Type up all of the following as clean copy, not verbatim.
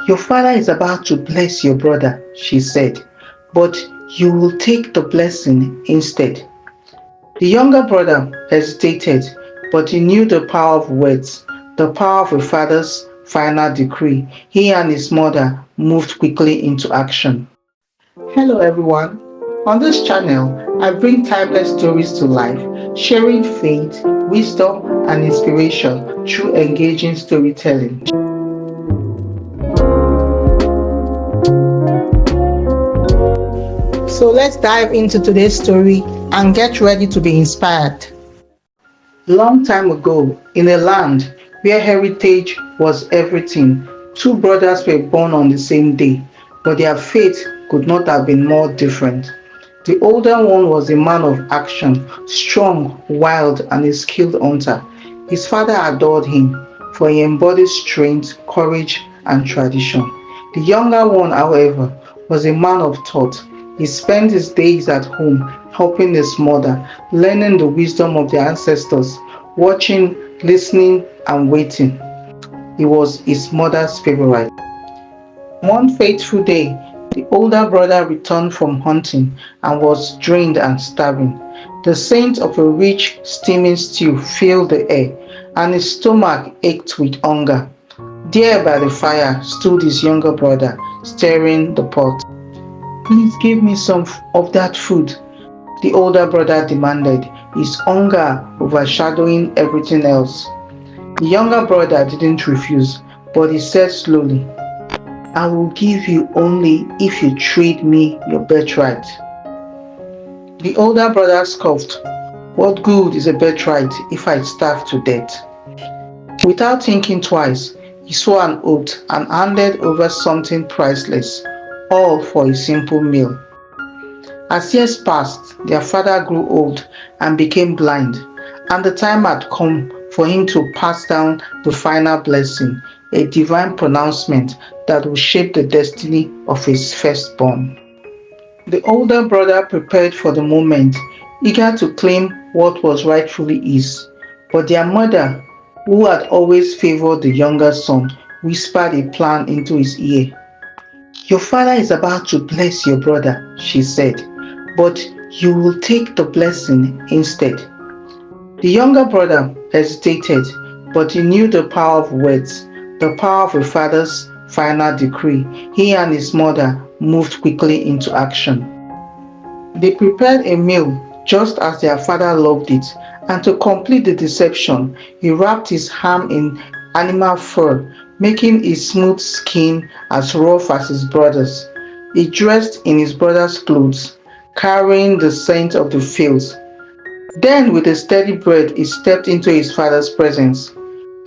"Your father is about to bless your brother," she said, "but you will take the blessing instead." The younger brother hesitated, but he knew the power of words, the power of a father's final decree. He and his mother moved quickly into action. Hello everyone. On this channel, I bring timeless stories to life, sharing faith, wisdom, and inspiration through engaging storytelling. So let's dive into today's story and get ready to be inspired. Long time ago, in a land where heritage was everything, two brothers were born on the same day, but their fate could not have been more different. The older one was a man of action, strong, wild, and a skilled hunter. His father adored him, for he embodied strength, courage, and tradition. The younger one, however, was a man of thought. He spent his days at home helping his mother, learning the wisdom of their ancestors, watching, listening, and waiting. He was his mother's favorite. One fateful day, the older brother returned from hunting and was drained and starving. The scent of a rich, steaming stew filled the air, and his stomach ached with hunger. There by the fire stood his younger brother, stirring the pot. "Please give me some of that food," the older brother demanded, his hunger overshadowing everything else. The younger brother didn't refuse, but he said slowly, "I will give you only if you trade me your birthright." The older brother scoffed, "What good is a birthright if I starve to death?" Without thinking twice, he swore an oath and handed over something priceless, all for a simple meal. As years passed, their father grew old and became blind, and the time had come for him to pass down the final blessing, a divine pronouncement that would shape the destiny of his firstborn. The older brother prepared for the moment, eager to claim what was rightfully his. But their mother, who had always favored the younger son, whispered a plan into his ear. "Your father is about to bless your brother," she said, "but you will take the blessing instead." The younger brother hesitated, but he knew the power of words, the power of a father's final decree. He and his mother moved quickly into action. They prepared a meal just as their father loved it, and to complete the deception, he wrapped his ham in animal fur, making his smooth skin as rough as his brother's. He dressed in his brother's clothes, carrying the scent of the fields. Then, with a steady breath, he stepped into his father's presence.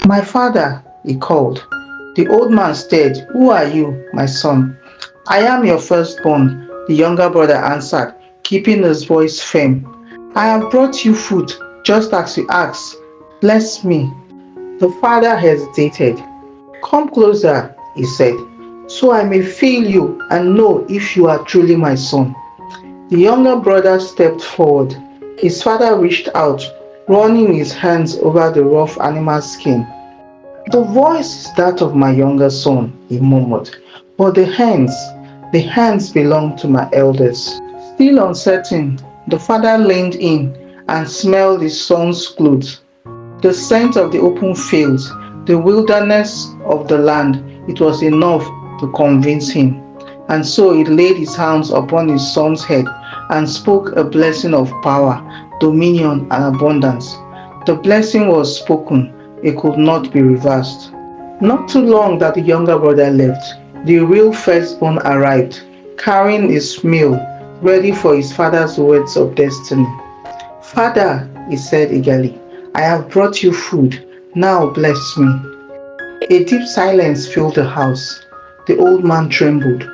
"My father," he called. The old man stared. "Who are you, my son?" "I am your firstborn," the younger brother answered, keeping his voice firm. "I have brought you food, just as you asked. Bless me." The father hesitated. "Come closer," he said, "so I may feel you and know if you are truly my son." The younger brother stepped forward. His father reached out, running his hands over the rough animal skin. "The voice is that of my younger son," he murmured, "but the hands belong to my elders." Still uncertain, the father leaned in and smelled his son's clothes. The scent of the open fields, the wilderness of the land, it was enough to convince him. And so he laid his hands upon his son's head and spoke a blessing of power, dominion, and abundance. The blessing was spoken, it could not be reversed. Not too long that the younger brother left, the real firstborn arrived, carrying his meal, ready for his father's words of destiny. "Father," he said eagerly, "I have brought you food. Now bless me." A deep silence filled the house. The old man trembled.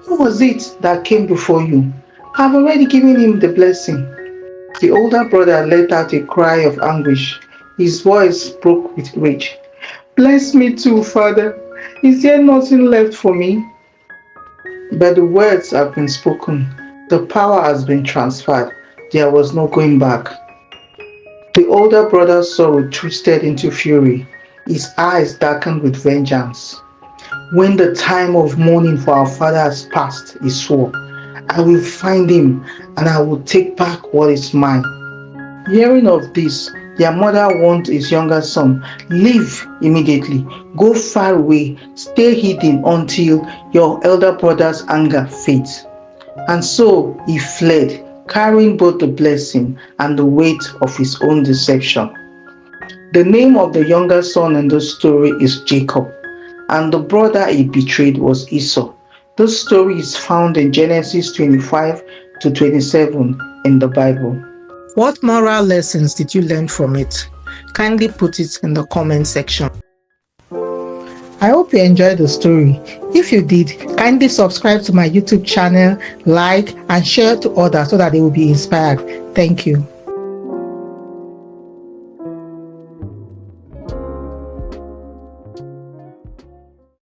"Who was it that came before you? I've already given him the blessing." The older brother let out a cry of anguish. His voice broke with rage. "Bless me too, Father. Is there nothing left for me?" But the words have been spoken. The power has been transferred. There was no going back. The older brother's sorrow twisted into fury. His eyes darkened with vengeance. When the time of mourning for our father has passed, he swore, I will find him and I will take back what is mine. Hearing of this, their mother warned his younger son, leave immediately, go far away, stay hidden until your elder brother's anger fades. And so he fled, carrying both the blessing and the weight of his own deception. The name of the younger son in this story is Jacob, and the brother he betrayed was Esau. This story is found in Genesis 25 to 27 in the Bible. What moral lessons did you learn from it? Kindly put it in the comment section. I hope you enjoyed the story. If you did, kindly subscribe to my YouTube channel, like, and share to others so that they will be inspired. Thank you.